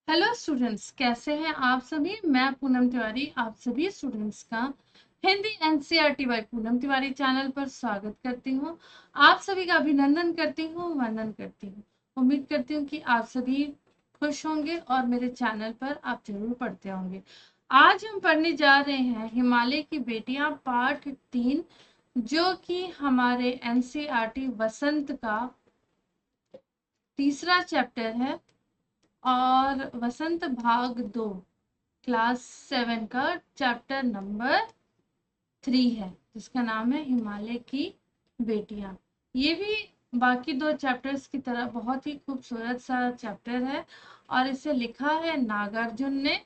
Hello students, कैसे हैं आप सभी। मैं पूनम तिवारी आप सभी स्टूडेंट्स का Hindi NCERT by Poonam Tiwari channel पर स्वागत करती हूं। आप सभी का अभिनंदन करती हूं, वंदन करती हूं। उम्मीद करती हूं कि आप सभी खुश होंगे और मेरे चैनल पर आप जरूर पढ़ते होंगे। आज हम पढ़ने जा रहे हैं हिमालय की बेटियां पार्ट 3, जो कि हमारे एनसीईआरटी वसंत का तीसरा चैप्टर है और वसंत भाग 2 क्लास 7 का चैप्टर नंबर 3 है, जिसका नाम है हिमालय की बेटियां। ये भी बाकी दो चैप्टर्स की तरह बहुत ही खूबसूरत सा चैप्टर है और इसे लिखा है नागार्जुन ने।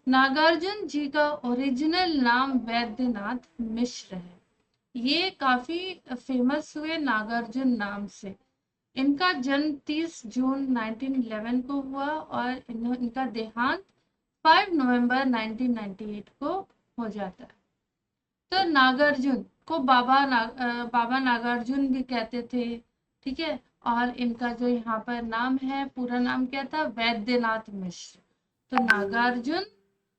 नागार्जुन जी का ओरिजिनल नाम वैद्यनाथ मिश्र है। ये काफी फेमस हुए नागार्जुन नाम से। इनका जन्म 30 जून 1911 को हुआ और इनका देहांत 5 नवंबर 1998 को हो जाता है। तो नागार्जुन को बाबा नागार्जुन भी कहते थे, ठीक है। और इनका जो यहाँ पर नाम है, पूरा नाम क्या था, वैद्यनाथ मिश्र। तो नागार्जुन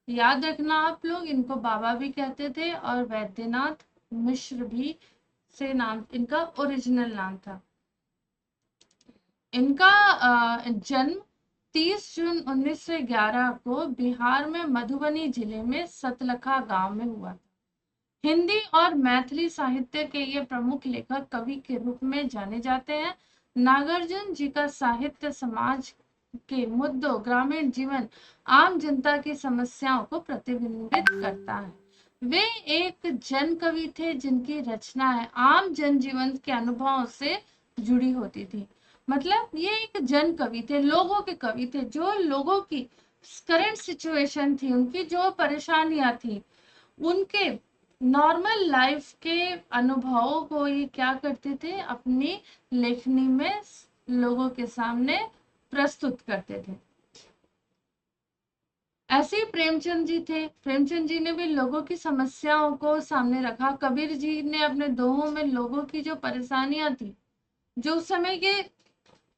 याद रखना आप लोग, इनको बाबा भी कहते थे और वैद्यनाथ मिश्र भी से नाम इनका ओरिजिनल नाम था। इनका जन्म 30 जून 1911 को बिहार में मधुबनी जिले में सतलखा गांव में हुआ। हिंदी और मैथिली साहित्य के ये प्रमुख लेखक कवि के रूप में जाने जाते हैं। नागार्जुन जी का साहित्य समाज के मुद्दों, ग्रामीण जीवन, आम जनता की समस्याओं को प्रतिबिंबित करता है। वे एक जन कवि थे जिनकी रचनाएं आम जनजीवन के अनुभवों से जुड़ी होती थी। मतलब ये एक जन कवि थे, लोगों के कवि थे, जो लोगों की करंट सिचुएशन थी, उनकी जो परेशानियां थी, उनके नॉर्मल लाइफ के अनुभवों को ये क्या करते थे, अपनी लेखनी में लोगों के सामने प्रस्तुत करते थे। ऐसे ही प्रेमचंद जी थे। प्रेमचंद जी ने भी लोगों की समस्याओं को सामने रखा। कबीर जी ने अपने दोहों में लोगों की जो परेशानियां थी, जो उस समय के,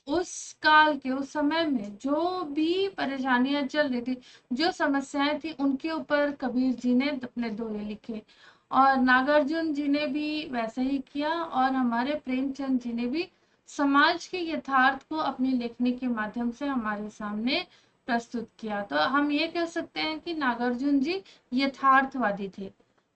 उस काल के, उस समय में जो भी परेशानियां चल रही थी, जो समस्याएं थी, उनके ऊपर कबीर जी ने अपने दोहे लिखे। और नागार्जुन जी ने भी वैसा ही किया और हमारे प्रेमचंद जी ने भी समाज के यथार्थ को अपनी लेखनी के माध्यम से हमारे सामने प्रस्तुत किया। तो हम ये कह सकते हैं कि नागार्जुन जी यथार्थवादी थे,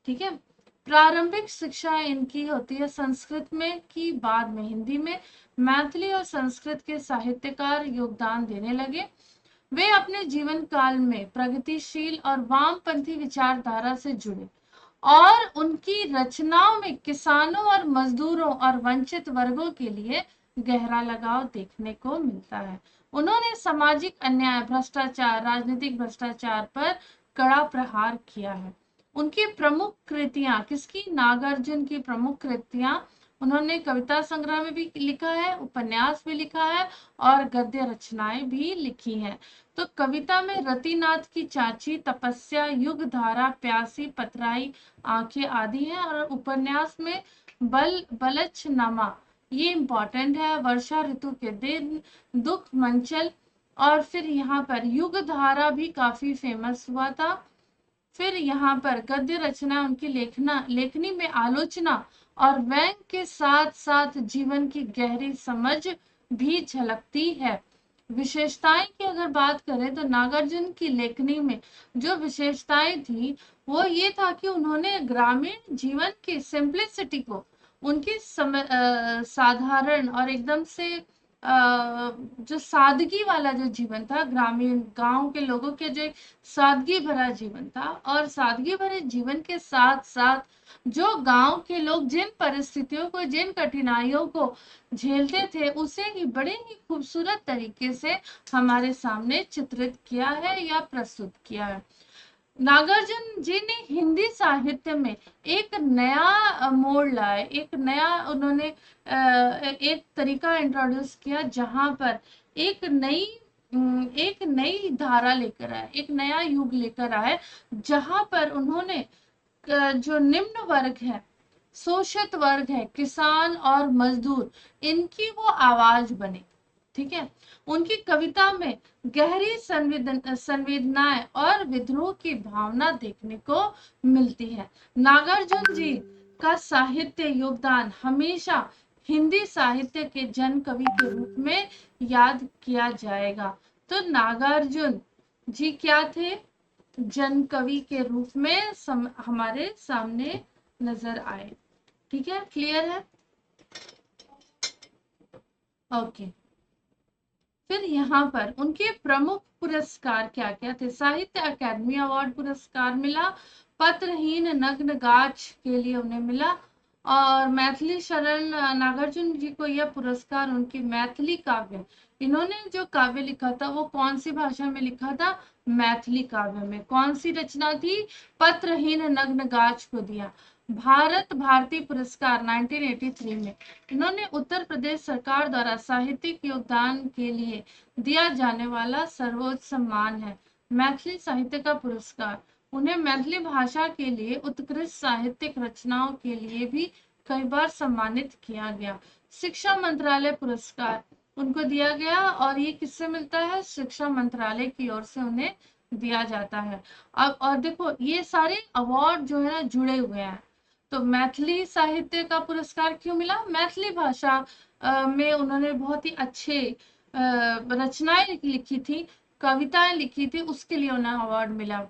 ठीक है। प्रारंभिक शिक्षा इनकी होती है संस्कृत में की, बाद में हिंदी में। मैथिली और संस्कृत के साहित्यकार योगदान देने लगे। वे अपने जीवन काल में प्रगतिशील और वामपंथी विचारधारा से जुड़े और उनकी रचनाओं में किसानों और मजदूरों और वंचित वर्गों के लिए गहरा लगाव देखने को मिलता है। उन्होंने सामाजिक अन्याय, भ्रष्टाचार, राजनीतिक भ्रष्टाचार पर कड़ा प्रहार किया है। उनकी प्रमुख कृतियां, किसकी, नागार्जुन की प्रमुख कृतियां, उन्होंने कविता संग्रह में भी लिखा है, उपन्यास भी लिखा है और गद्य रचनाएं भी लिखी हैं। तो कविता में रतिनाथ की चाची, तपस्या, युग धारा, प्यासी, पतराई, आंखें आदि हैं। और उपन्यास में बलछनामा, ये इम्पोर्टेंट है, वर्षा ऋतु के दिन, दुख मंचल। और फिर यहाँ पर युग धारा भी काफी फेमस हुआ था। फिर यहाँ पर गद्य रचना, उनकी लेखनी में आलोचना और व्यंग के साथ साथ जीवन की गहरी समझ भी झलकती है। विशेषताएं की अगर बात करें तो नागार्जुन की लेखनी में जो विशेषताएं थी, वो ये था कि उन्होंने ग्रामीण जीवन की सिंप्लिसिटी को, उनकी साधारण और एकदम से जो सादगी वाला जो जीवन था, ग्रामीण गांव के लोगों के जो सादगी भरा जीवन था, और सादगी भरे जीवन के साथ साथ जो गांव के लोग जिन परिस्थितियों को, जिन कठिनाइयों को झेलते थे, उसे ही बड़े ही खूबसूरत तरीके से हमारे सामने चित्रित किया है या प्रस्तुत किया है। नागार्जुन जी ने हिंदी साहित्य में एक नया मोड़ लाए, एक नया उन्होंने एक तरीका इंट्रोड्यूस किया, जहां पर एक नई धारा लेकर आए, एक नया युग लेकर आए, जहां पर उन्होंने जो निम्न वर्ग है, शोषित वर्ग है, किसान और मजदूर, इनकी वो आवाज बने, ठीक है। उनकी कविता में गहरी संवेदनाएं और विद्रोह की भावना देखने को मिलती है। नागार्जुन जी का साहित्य योगदान हमेशा हिंदी साहित्य के जन कवि के रूप में याद किया जाएगा। तो नागार्जुन जी क्या थे? जन कवि के रूप में हमारे सामने नजर आए। ठीक है, क्लियर है? ओके। फिर यहाँ पर उनके प्रमुख पुरस्कार क्या क्या थे? साहित्य अकादमी अवार्ड पुरस्कार मिला, पत्रहीन नग्न गाछ के लिए उन्हें मिला, और मैथिली शरण नागार्जुन जी को यह पुरस्कार उनकी मैथिली काव्य, इन्होंने जो काव्य लिखा था वो कौन सी भाषा में लिखा था? मैथिली काव्य में। कौन सी रचना थी? पत्रहीन नग्न गाछ को दिया। भारत भारती पुरस्कार 1983 में इन्होंने उत्तर प्रदेश सरकार द्वारा साहित्यिक योगदान के लिए दिया जाने वाला सर्वोच्च सम्मान है, मैथिली साहित्य का पुरस्कार। उन्हें मैथिली भाषा के लिए उत्कृष्ट साहित्यिक रचनाओं के लिए भी कई बार सम्मानित किया गया। शिक्षा मंत्रालय पुरस्कार उनको दिया गया, और ये किससे मिलता है? शिक्षा मंत्रालय की ओर से उन्हें दिया जाता है। अब और देखो ये सारे अवार्ड जो है ना जुड़े हुए हैं। तो मैथिली साहित्य का पुरस्कार क्यों मिला? मैथिली भाषा में उन्होंने बहुत ही अच्छे रचनाएं लिखी थी, कविताएं लिखी थी, उसके लिए उन्हें अवार्ड मिला।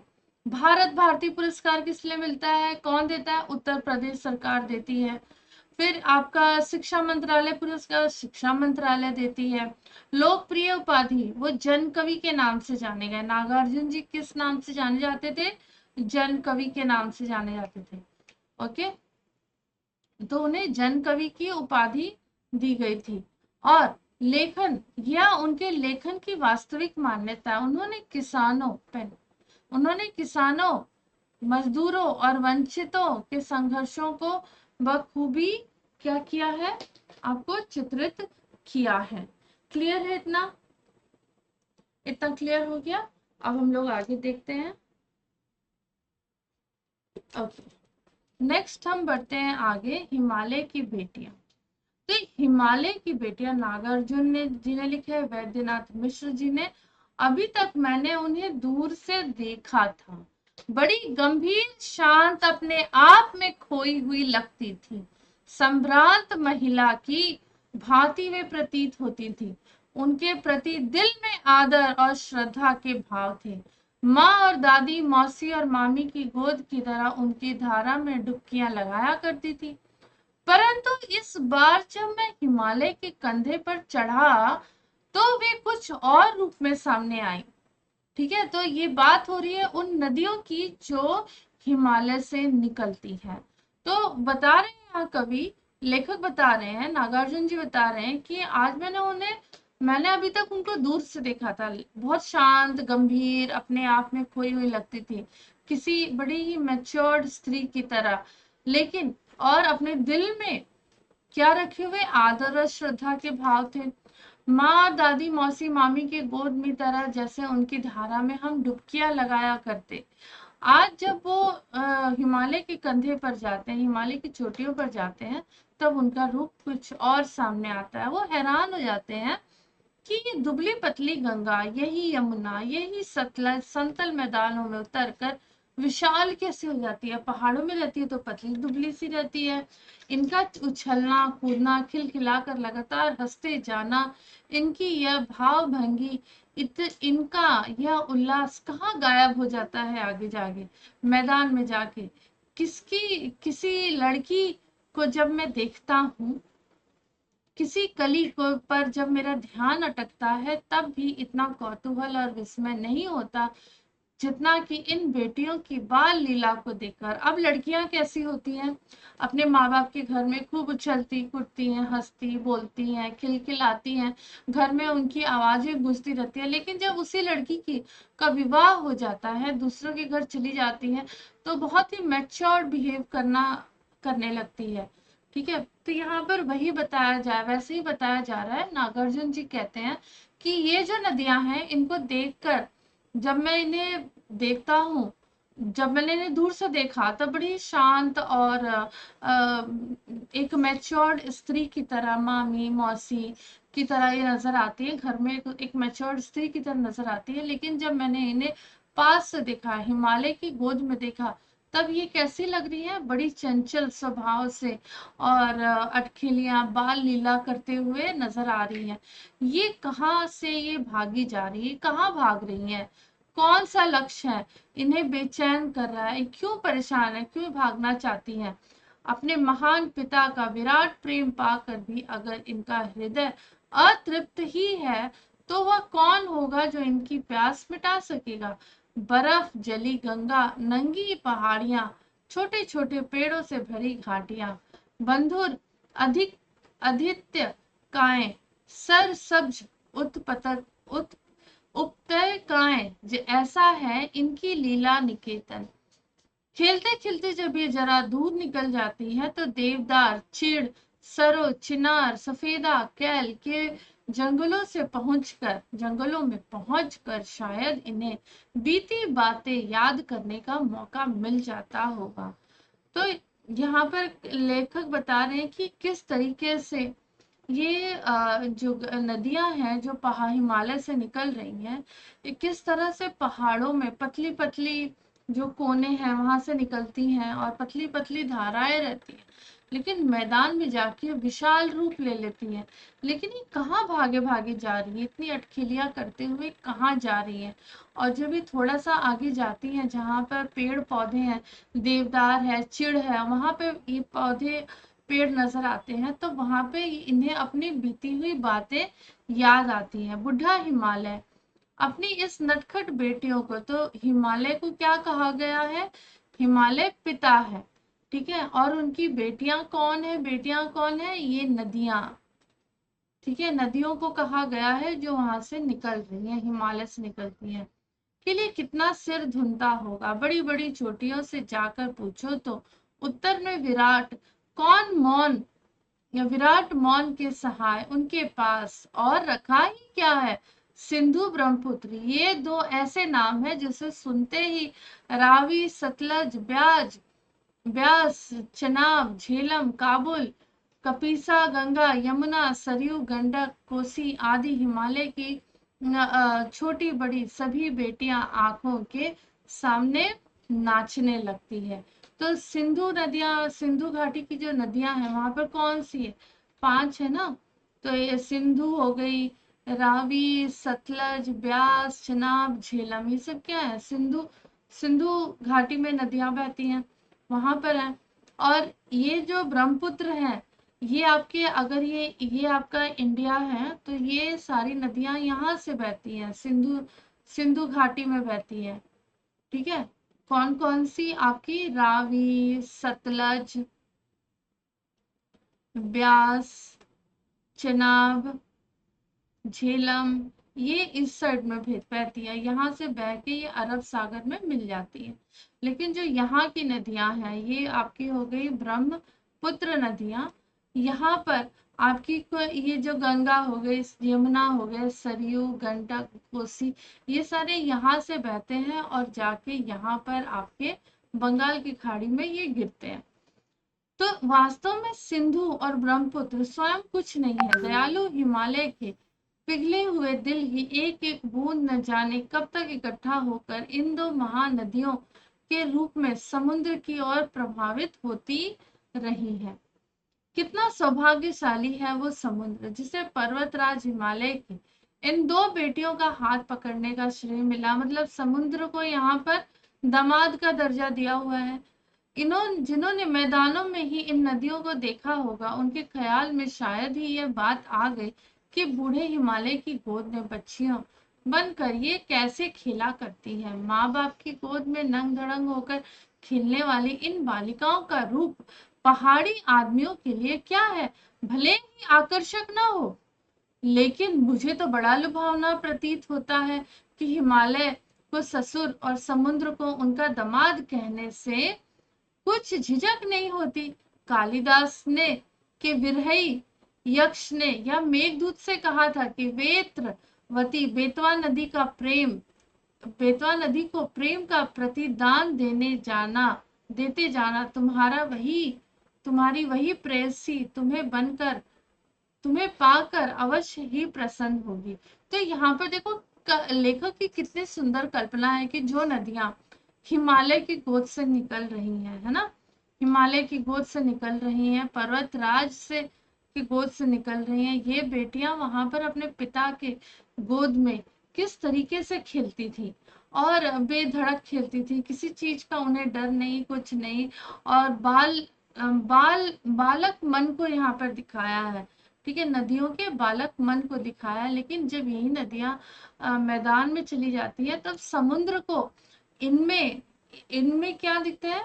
भारत भारती पुरस्कार किस लिए मिलता है? कौन देता है? उत्तर प्रदेश सरकार देती है। फिर आपका शिक्षा मंत्रालय पुरस्कार शिक्षा मंत्रालय देती है। लोकप्रिय उपाधि वो जन कवि के नाम से जाने गए। नागार्जुन जी किस नाम से जाने जाते थे? जन कवि के नाम से जाने जाते थे। ओके, तो उन्हें जन कवि की उपाधि दी गई थी। और लेखन या उनके लेखन की वास्तविक मान्यता, उन्होंने किसानों, मजदूरों और वंचितों के संघर्षों को बखूबी क्या किया है? आपको चित्रित किया है। क्लियर है? इतना क्लियर हो गया? अब हम लोग आगे देखते हैं। ओके, नेक्स्ट हम बढ़ते हैं आगे। हिमालय की बेटियां। तो हिमालय की बेटियां नागार्जुन जी ने लिखे है, वैद्यनाथ मिश्र जी ने। अभी तक मैंने उन्हें दूर से देखा था, बड़ी गंभीर, शांत, अपने आप में खोई हुई लगती थी, संभ्रांत महिला की भांति वे प्रतीत होती थी। उनके प्रति दिल में आदर और श्रद्धा के भाव थे। माँ और दादी, मौसी और मामी की गोद की तरह उनकी धारा में डुबकियां लगाया करती थी। परंतु इस बार जब मैं हिमालय के कंधे पर चढ़ा तो वे कुछ और रूप में सामने आई। ठीक है, तो ये बात हो रही है उन नदियों की जो हिमालय से निकलती है। तो बता रहे हैं यहाँ कवि, लेखक बता रहे हैं, नागार्जुन जी बता रहे हैं कि आज मैंने अभी तक उनको दूर से देखा था, बहुत शांत, गंभीर, अपने आप में खोई हुई लगती थी, किसी बड़ी ही मैच्योर्ड स्त्री की तरह, लेकिन और अपने दिल में क्या रखे हुए? आदर और श्रद्धा के भाव थे। माँ, दादी, मौसी, मामी के गोद में तरह जैसे उनकी धारा में हम डुबकियां लगाया करते। आज जब वो हिमालय के कंधे पर जाते हैं, हिमालय की चोटियों पर जाते हैं, तब उनका रूप कुछ और सामने आता है। वो हैरान हो जाते हैं कि ये दुबली पतली गंगा, यही यमुना, यही सतलज समतल मैदानों में उतरकर विशाल कैसे हो जाती है? पहाड़ों में रहती है तो पतली दुबली सी रहती है। इनका उछलना कूदना, खिलखिलाकर लगातार हंसते जाना, इनकी यह भाव भंगी, इनका यह उल्लास कहाँ गायब हो जाता है आगे जाके मैदान में जाके? किसी लड़की को जब मैं देखता हूँ, किसी कली को पर जब मेरा ध्यान अटकता है, तब भी इतना कौतूहल और विस्मय नहीं होता जितना कि इन बेटियों की बाल लीला को देखकर। अब लड़कियां कैसी होती हैं? अपने माँ बाप के घर में खूब उछलती कूदती हैं, हंसती बोलती हैं, खिलखिलाती हैं, घर में उनकी आवाजें गूंजती रहती है। लेकिन जब उसी लड़की की का विवाह हो जाता है, दूसरों के घर चली जाती है, तो बहुत ही मैच्योर बिहेव करने लगती है। ठीक है, तो यहाँ पर वही वैसे ही बताया जा रहा है। नागार्जुन जी कहते हैं कि ये जो नदियां हैं, इनको देखकर जब मैं इन्हें देखता हूँ, जब मैंने इन्हें दूर से देखा तब बड़ी शांत और एक मैच्योर्ड स्त्री की तरह, मामी, मौसी की तरह ये नजर आती है, घर में एक मैच्योर्ड स्त्री की तरह नजर आती है। लेकिन जब मैंने इन्हें पास से देखा, हिमालय की गोद में देखा, तब ये कैसी लग रही है, बड़ी चंचल स्वभाव से और अटखेलियां बाल लीला करते हुए नजर आ रही हैं। ये कहाँ से ये भागी जा रही है, कहाँ भाग रही है, कौन सा लक्ष्य है इन्हें बेचैन कर रहा है, क्यों परेशान है, क्यों भागना चाहती हैं। अपने महान पिता का विराट प्रेम पाकर भी अगर इनका हृदय अतृप्त ही है, तो वह कौन होगा जो इनकी प्यास मिटा सकेगा। बर्फ जली गंगा, नंगी पहाड़ियां, छोटे छोटे पेड़ों से भरी घाटियां, बंधुर अधिक आदित्य काएं, सर सब्ज उत्पतक उत उपतय काएं, ऐसा है इनकी लीला निकेतन। खेलते खेलते जब ये जरा दूर निकल जाती है, तो देवदार, चीड़, सरो, चिनार, सफेदा, कैल के जंगलों में पहुंचकर शायद इन्हें बीती बातें याद करने का मौका मिल जाता होगा। तो यहाँ पर लेखक बता रहे हैं कि किस तरीके से ये जो नदियां हैं जो पहाड़ हिमालय से निकल रही हैं, ये किस तरह से पहाड़ों में पतली पतली जो कोने हैं वहां से निकलती हैं और पतली पतली धाराएं रहती हैं, लेकिन मैदान में जाके विशाल रूप ले लेती हैं। लेकिन ये कहाँ भागे भागे जा रही है, इतनी अटखेलियां करते हुए कहाँ जा रही है। और जब ये थोड़ा सा आगे जाती हैं जहाँ पर पेड़ पौधे हैं, देवदार है, चिड़ है, वहां पे ये पौधे पेड़ नजर आते हैं, तो वहां पे इन्हें अपनी बीती हुई बातें याद आती हैं। बुढ़ा हिमालय अपनी इस नटखट बेटियों को, तो हिमालय को क्या कहा गया है, हिमालय पिता है, ठीक है। और उनकी बेटियां कौन है, बेटियां कौन है, ये नदियां, ठीक है। नदियों को कहा गया है जो वहां से निकल रही है, हिमालय से निकलती हैं। के लिए कितना सिर धुनता होगा, बड़ी बड़ी चोटियों से जाकर पूछो तो उत्तर में विराट, कौन मौन या विराट मौन के सहाय उनके पास, और रखा ही क्या है, सिंधु ब्रह्मपुत्र, ये दो ऐसे नाम है जिसे सुनते ही रावी, सतलज, ब्यास, चनाब, झेलम, काबुल, कपीसा, गंगा, यमुना, सरयू, गंडक, कोसी आदि हिमालय की छोटी बड़ी सभी बेटियां आंखों के सामने नाचने लगती है। तो सिंधु नदियां, सिंधु घाटी की जो नदियां हैं वहां पर कौन सी है, 5 है ना। तो ये सिंधु हो गई, रावी, सतलज, ब्यास, चनाब, झेलम, ये सब क्या है, सिंधु, सिंधु घाटी में नदियां बहती हैं, वहां पर है। और ये जो ब्रह्मपुत्र है, ये आपके, अगर ये आपका इंडिया है, तो ये सारी नदियां यहाँ से बहती हैं, सिंधु सिंधु घाटी में बहती है, ठीक है। कौन कौन सी आपकी, रावी, सतलज, ब्यास, चनाब, झेलम, ये इस साइड में बहती है, यहाँ से बह के ये अरब सागर में मिल जाती है। लेकिन जो यहाँ की नदियां हैं, ये आपकी हो गई ब्रह्मपुत्र नदियां। यहाँ पर आपकी ये जो गंगा हो गई, यमुना हो गए, सरयू, गंडक, कोसी, ये सारे यहाँ से बहते हैं और जाके यहाँ पर आपके बंगाल की खाड़ी में ये गिरते हैं। तो वास्तव में सिंधु और ब्रह्मपुत्र स्वयं कुछ नहीं है, दयालु हिमालय के पिघले हुए दिल ही एक एक बूंद न जाने कब तक इकट्ठा होकर इन दो महानदियों के रूप में समुद्र की ओर प्रभावित होती रही है। कितना सौभाग्यशाली है वो समुद्र, जिसे पर्वतराज हिमालय की इन दो बेटियों का हाथ पकड़ने का श्रेय मिला। मतलब समुद्र को यहाँ पर दामाद का दर्जा दिया हुआ है। जिन्होंने मैदानों में ही इन नदियों को देखा होगा, उनके ख्याल में शायद ही यह बात आ गई कि बूढ़े हिमालय की गोद में बच्चियों बनकर ये कैसे खेला करती है। माँ बाप की गोद में नंग धड़ंग होकर खेलने वाली इन बालिकाओं का रूप पहाड़ी आदमियों के लिए क्या है, भले ही आकर्षक ना हो, लेकिन मुझे तो बड़ा लुभावना प्रतीत होता है कि हिमालय को ससुर और समुद्र को उनका दामाद कहने से कुछ झिझक नहीं होती। कालिदास ने के विरही यक्ष ने या मेघदूत से कहा था कि वेत्रवती, बेतवा नदी को प्रेम का प्रतिदान देते जाना, तुम्हारी वही प्रेयसी तुम्हें बनकर तुम्हें पाकर अवश्य ही प्रसन्न होगी। तो यहाँ पर देखो लेखक की कितनी सुंदर कल्पना है कि जो नदियां हिमालय की गोद से निकल रही हैं, है ना, हिमालय की गोद से निकल रही हैं, पर्वत राज से की गोद से निकल रही हैं, ये बेटियां वहां पर अपने पिता के गोद में किस तरीके से खेलती थी और बेधड़क खेलती थी, किसी चीज का उन्हें डर नहीं, कुछ नहीं। और बालक मन को यहाँ पर दिखाया है, ठीक है, नदियों के बालक मन को दिखाया है। लेकिन जब यही नदियां मैदान में चली जाती है तब समुद्र को इनमें इनमें क्या दिखता है,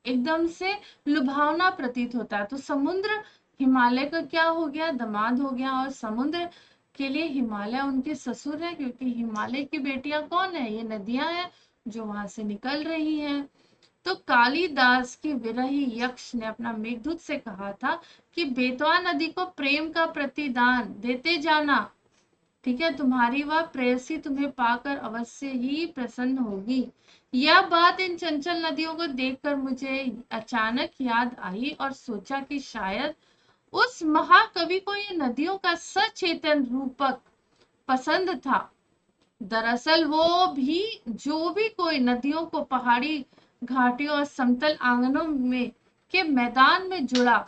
एकदम से लुभावना प्रतीत होता है। तो समुद्र हिमालय का क्या हो गया, दामाद हो गया, और समुद्र के लिए हिमालय उनके ससुर है, क्योंकि हिमालय की बेटियां कौन है, ये नदियां हैं जो वहां से निकल रही हैं। तो कालिदास की विरही यक्ष ने अपना मेघदूत से कहा था कि बेतवा नदी को प्रेम का प्रतिदान देते जाना, ठीक है, तुम्हारी वह प्रेयसी तुम्हें पाकर अवश्य ही प्रसन्न होगी। यह बात इन चंचल नदियों को देखकर मुझे अचानक याद आई और सोचा कि शायद उस महाकवि को ये नदियों का सचेतन रूपक पसंद था। दरअसल वो भी, जो भी कोई नदियों को पहाड़ी घाटियों और समतल आंगनों में के मैदान में जुदा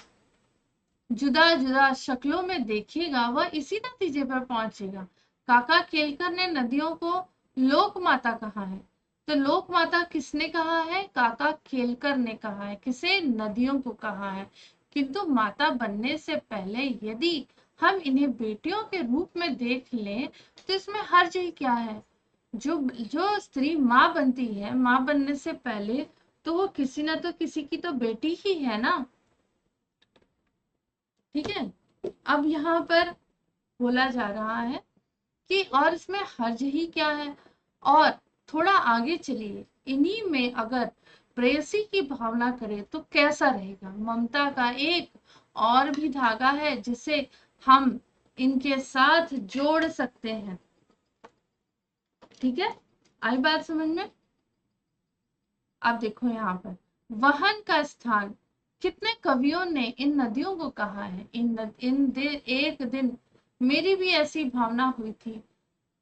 जुदा शक्लों में देखेगा, वह इसी नतीजे पर पहुंचेगा। काका केलकर ने नदियों को लोक माता कहा है। तो लोक माता किसने कहा है, काका केलकर ने कहा है। किसे, नदियों को कहा है। किंतु माता बनने से पहले यदि हम इन्हें बेटियों के रूप में देख लें तो इसमें हर्ज ही क्या है। जो जो स्त्री माँ बनती है, माँ बनने से पहले तो वो किसी ना तो किसी की तो बेटी ही है ना, ठीक है। अब यहाँ पर बोला जा रहा है कि और इसमें हर्ज ही क्या है। और थोड़ा आगे चलिए, इन्हीं में अगर प्रेयसी की भावना करे तो कैसा रहेगा। ममता का एक और भी धागा है जिसे हम इनके साथ जोड़ सकते हैं, ठीक है, आई बात समझ में। अब देखो यहाँ पर वहन का स्थान, कितने कवियों ने इन नदियों को कहा है। एक दिन मेरी भी ऐसी भावना हुई थी।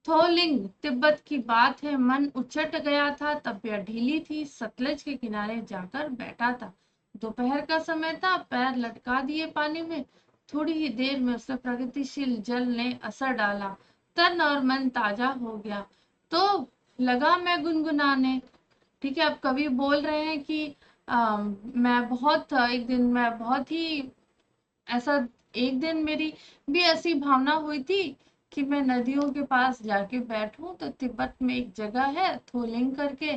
थोलिंग तिब्बत की बात है, मन उचट गया था, तबीयत ढीली थी, सतलज के किनारे जाकर बैठा था। दोपहर का समय था, पैर लटका दिए पानी में, थोड़ी ही देर में उसमें प्रगतिशील जल ने असर डाला, तन और मन ताजा हो गया। तो लगा मैं गुनगुनाने, ठीक है। अब कवि बोल रहे हैं कि मैं बहुत, एक दिन मैं बहुत ही ऐसा, एक दिन मेरी भी ऐसी भावना हुई थी कि मैं नदियों के पास जाके बैठूं। तो तिब्बत में एक जगह है थोलिंग करके,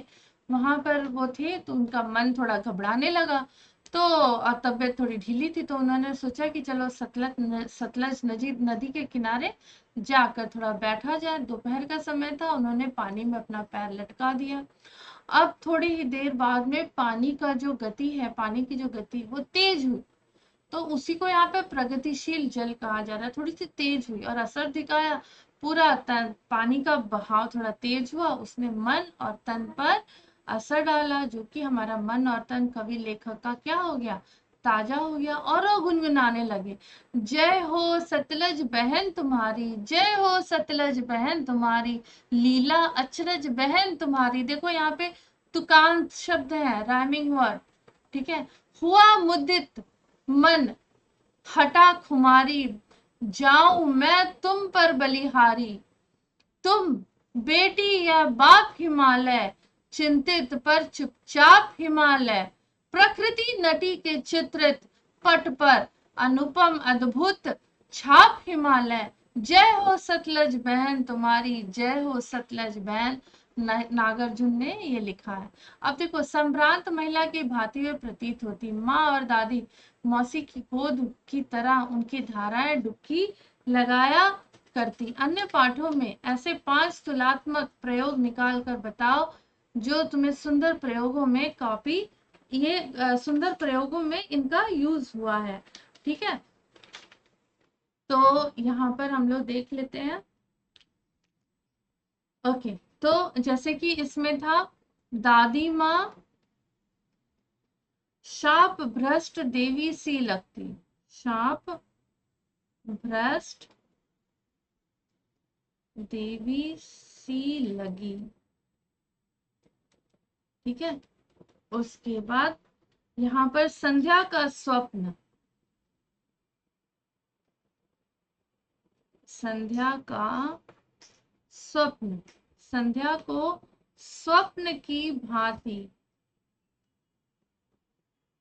वहां पर वो थे, तो उनका मन थोड़ा घबराने लगा, तो और तबीयत थोड़ी ढीली थी, तो उन्होंने सोचा कि चलो सतलज नदी के किनारे जाकर थोड़ा बैठा जाए। दोपहर का समय था, उन्होंने पानी में अपना पैर लटका दिया। अब थोड़ी ही देर बाद में पानी का जो गति है, पानी की जो गति वो तेज हुई, तो उसी को यहाँ पे प्रगतिशील जल कहा जा रहा है। थोड़ी सी तेज हुई और असर दिखाया, पूरा तन, पानी का बहाव थोड़ा तेज हुआ, उसने मन और तन पर असर डाला, जो कि हमारा मन और तन कवि लेखक का क्या हो गया, ताजा हो गया। और वो गुनगुनाने लगे, जय हो सतलज बहन तुम्हारी, जय हो सतलज बहन तुम्हारी, लीला अचरज बहन तुम्हारी। देखो यहाँ पे तुकांत शब्द है, राइमिंग वर्ड, ठीक है। हुआ मुदित मन, हटा खुमारी, जाऊं मैं तुम पर बलिहारी, तुम बेटी या बाप हिमालय, चिंतित पर चुपचाप हिमालय, प्रकृति नटी के चित्रित पट पर अनुपम अद्भुत छाप हिमालय। जय हो सतलज बहन तुम्हारी, जय हो सतलज बहन। नागार्जुन ने ये लिखा है। अब देखो, संभ्रांत महिला की भांति वे प्रतीत होती, माँ और दादी मौसी की गोद की तरह उनकी धाराएं डुबकी लगाया करती। अन्य पाठों में ऐसे 5 तुलनात्मक प्रयोग निकाल कर बताओ जो तुम्हें सुंदर प्रयोगों में कॉपी, ये सुंदर प्रयोगों में इनका यूज हुआ है, ठीक है। तो यहाँ पर हम लोग देख लेते हैं। ओके, तो जैसे कि इसमें था, दादी माँ शाप भ्रष्ट देवी सी लगती, शाप भ्रष्ट देवी सी लगी। ठीक है, उसके बाद यहाँ पर संध्या का स्वप्न, संध्या का स्वप्न, संध्या को स्वप्न की भांति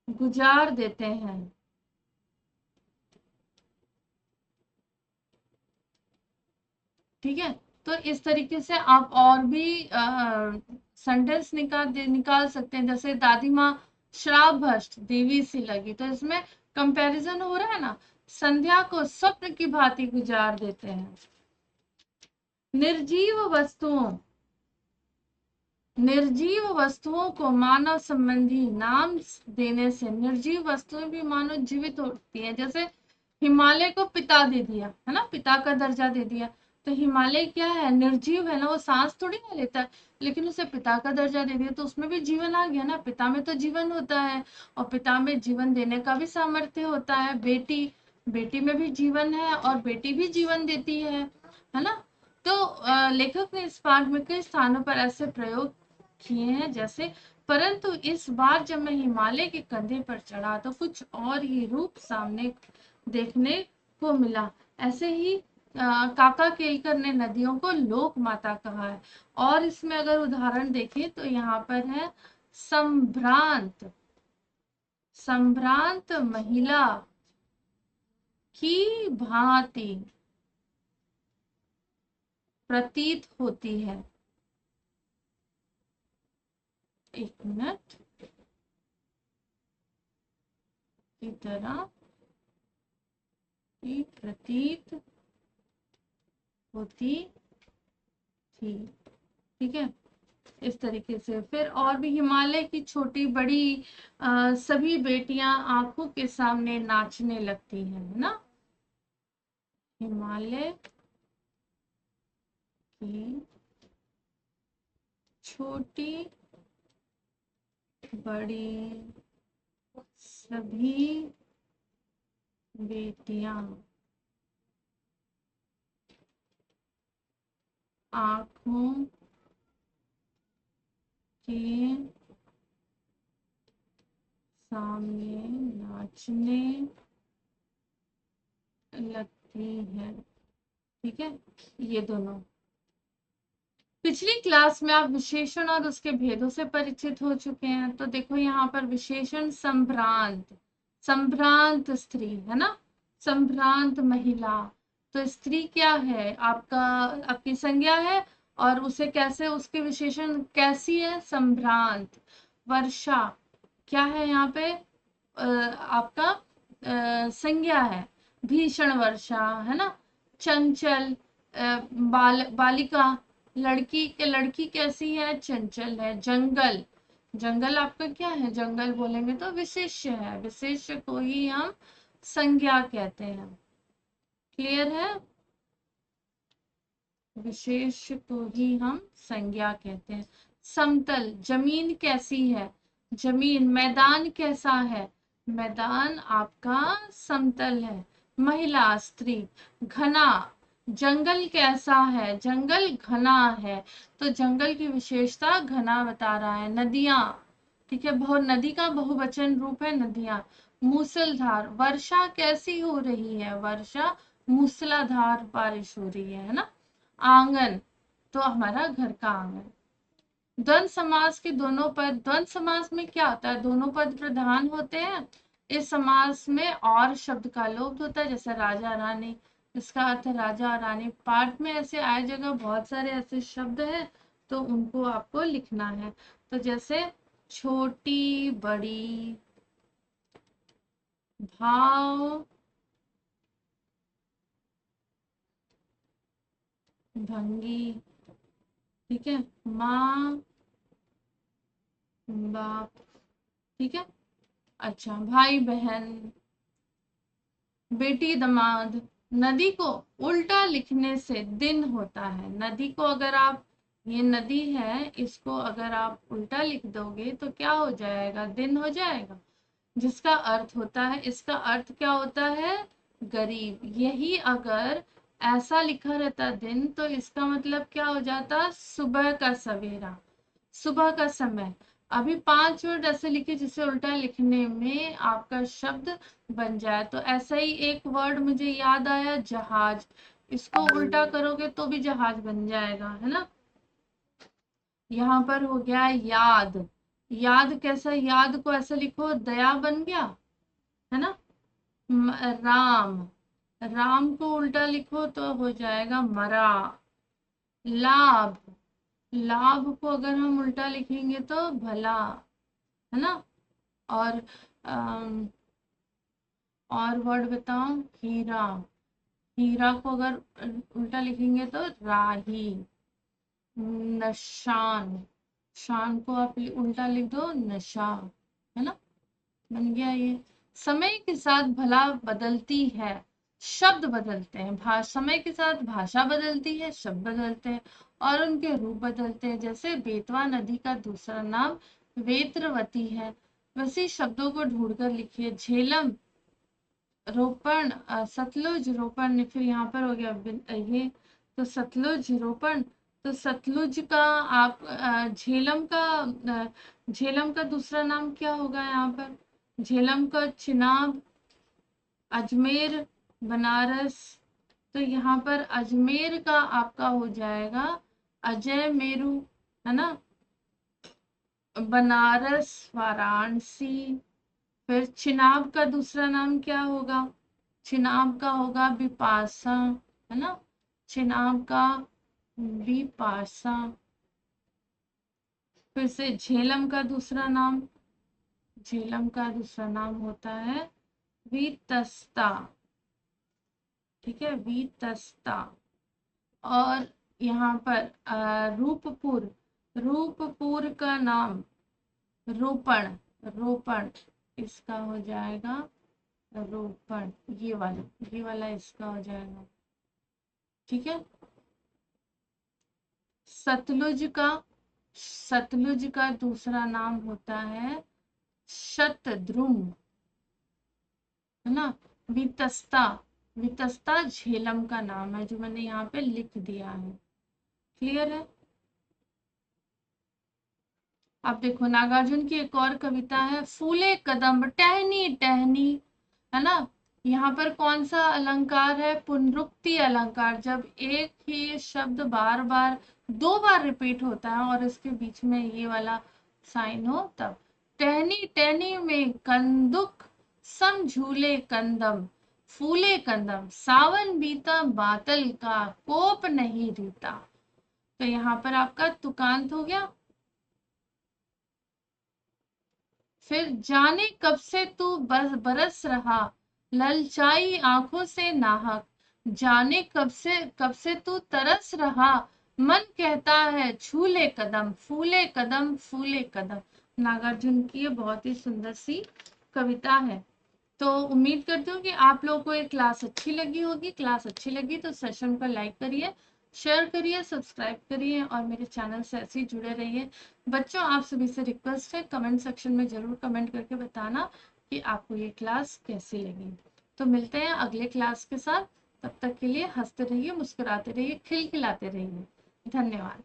गुजार देते हैं। ठीक है, तो इस तरीके से आप और भी सेंटेंस निकाल सकते हैं, जैसे दादी माँ श्राप भ्रष्ट देवी सी लगी, तो इसमें कंपैरिजन हो रहा है ना, संध्या को स्वप्न की भांति गुजार देते हैं। निर्जीव वस्तुओं, निर्जीव वस्तुओं को मानव संबंधी नाम देने से, निर्जीव वस्तुएं भी मानव जीवित होती है। जैसे हिमालय को पिता दे दिया है ना, पिता का दर्जा दे दिया, तो हिमालय क्या है, निर्जीव है ना, वो सांस थोड़ी ना लेता है, लेकिन उसे पिता का दर्जा दे दिया तो उसमें भी जीवन आ गया ना, पिता में तो जीवन होता है, और पिता में जीवन देने का भी सामर्थ्य होता है। बेटी, बेटी में भी जीवन है और बेटी भी जीवन देती है ना। तो लेखक ने इस पाठ में कई स्थानों पर ऐसे प्रयोग किए हैं, जैसे परंतु इस बार जब मैं हिमालय के कंधे पर चढ़ा तो कुछ और ही रूप सामने देखने को मिला। ऐसे ही काका केलकर ने नदियों को लोक माता कहा है। और इसमें अगर उदाहरण देखें तो यहाँ पर है संभ्रांत, संभ्रांत महिला की भांति प्रतीत होती है। एक मिनट, की तरह की प्रतीत होती थी। ठीक है, इस तरीके से फिर और भी हिमालय की छोटी बड़ी सभी बेटियां आंखों के सामने नाचने लगती हैं, है ना। हिमालय की छोटी बड़ी सभी बेटियां आंखों के सामने नाचने लगती है। ठीक है, ये दोनों। पिछली क्लास में आप विशेषण और उसके भेदों से परिचित हो चुके हैं, तो देखो यहाँ पर विशेषण संभ्रांत, संभ्रांत स्त्री है ना, संभ्रांत महिला, तो स्त्री क्या है, आपका आपकी संज्ञा है, और उसे कैसे, उसके विशेषण कैसी है, संभ्रांत। वर्षा क्या है यहाँ पे, आपका संज्ञा है, भीषण वर्षा है ना। चंचल, बालिका, लड़की के, लड़की कैसी है, चंचल है। जंगल, जंगल आपका क्या है, जंगल बोलेंगे तो विशेष्य है, विशेष्य को ही हम संज्ञा कहते हैं। क्लियर है, विशेष को ही हम संज्ञा कहते हैं। समतल, जमीन कैसी है, जमीन, मैदान कैसा है, मैदान आपका समतल है। महिला, स्त्री। घना, जंगल कैसा है, जंगल घना है, तो जंगल की विशेषता घना बता रहा है। नदियां, ठीक है, नदी का बहुवचन रूप है नदियां। मूसलधार, वर्षा कैसी हो रही है, वर्षा मूसलाधार बारिश हो रही है ना। आंगन, तो हमारा घर का आंगन। द्वंद समास के दोनों पद, द्वंद समास में क्या होता है, दोनों पद प्रधान होते हैं। इस समास में और शब्द का लोप होता है, जैसे राजा रानी, इसका अर्थ है राजा रानी। पाठ में ऐसे आए जगह बहुत सारे ऐसे शब्द हैं, तो उनको आपको लिखना है। तो जैसे छोटी बड़ी, भाव भंगी, ठीक है, माँ बाप, ठीक है। अच्छा, भाई बहन, बेटी दामाद। नदी को उल्टा लिखने से दिन होता है। नदी को अगर आप, ये नदी है, इसको अगर आप उल्टा लिख दोगे तो क्या हो जाएगा, दिन हो जाएगा। जिसका अर्थ होता है, इसका अर्थ क्या होता है, गरीब। यही अगर ऐसा लिखा रहता दिन तो इसका मतलब क्या हो जाता, सुबह का सवेरा, सुबह का समय। अभी 5 वर्ड ऐसे लिखे जिसे उल्टा लिखने में आपका शब्द बन जाए। तो ऐसा ही एक वर्ड मुझे याद आया, जहाज। इसको उल्टा करोगे तो भी जहाज बन जाएगा, है ना। यहाँ पर हो गया याद। याद कैसा, याद को ऐसा लिखो दया बन गया, है ना। राम, राम को उल्टा लिखो तो हो जाएगा मरा। लाभ, लाभ को अगर हम उल्टा लिखेंगे तो भला, है ना। और अम, और वर्ड बताओ, हीरा, हीरा को अगर उल्टा लिखेंगे तो राही। नशान, शान को आप उल्टा लिख दो नशा, है ना। बन गया ये। समय के साथ भला बदलती है, शब्द बदलते हैं, समय के साथ भाषा बदलती है, शब्द बदलते हैं और उनके रूप बदलते हैं। जैसे बेतवा नदी का दूसरा नाम वेत्रवती है। वैसे शब्दों को ढूंढकर लिखिए। झेलम, रोपण, सतलुज, रोपण, फिर यहाँ पर हो गया ये, तो सतलुज, रोपण। तो सतलुज का आप झेलम का झेलम का दूसरा नाम क्या होगा यहाँ पर, झेलम का चिनाब, अजमेर, बनारस। तो यहाँ पर अजमेर का आपका हो जाएगा अजय मेरू, है ना। बनारस वाराणसी। फिर चिनाब का दूसरा नाम क्या होगा, चिनाब का होगा बिपाशा, है ना। चिनाब का बिपाशा। फिर से झेलम का दूसरा नाम, झेलम का दूसरा नाम होता है वीतस्ता, ठीक है, वीतस्ता। और यहाँ पर रूपपुर, रूपपुर का नाम रोपण, रोपण, इसका हो जाएगा रोपण, ये वाला इसका हो जाएगा, ठीक है। सतलुज का, सतलुज का दूसरा नाम होता है शतद्रुम, है ना। वितस्ता, वितस्ता झेलम का नाम है जो मैंने यहाँ पे लिख दिया है। क्लियर है। अब देखो नागार्जुन की एक और कविता है, फूले कदम टहनी टहनी, है ना। यहाँ पर कौन सा अलंकार है, पुनरुक्ति अलंकार। जब एक ही शब्द बार बार 2 बार रिपीट होता है और इसके बीच में ये वाला साइन हो तब। टहनी टहनी में कंदुक सम झूले कंदम, फूले कंदम सावन बीता बादल का कोप नहीं रीता। तो यहाँ पर आपका तुकांत हो गया। फिर जाने कब से तू बरस रहा, ललचाई आंखों से नाहक। जाने कब से तू तरस रहा, मन कहता है छू ले कदम, फूले कदम फूले कदम। नागार्जुन की ये बहुत ही सुंदर सी कविता है। तो उम्मीद करती हूँ कि आप लोगों को ये क्लास अच्छी लगी होगी। क्लास अच्छी लगी तो सेशन को लाइक करिए, शेयर करिए, सब्सक्राइब करिए और मेरे चैनल से ऐसे ही जुड़े रहिए। बच्चों आप सभी से रिक्वेस्ट है, कमेंट सेक्शन में जरूर कमेंट करके बताना कि आपको ये क्लास कैसी लगी। तो मिलते हैं अगले क्लास के साथ, तब तक के लिए हंसते रहिए, मुस्कुराते रहिए, खिलखिलाते रहिए। धन्यवाद।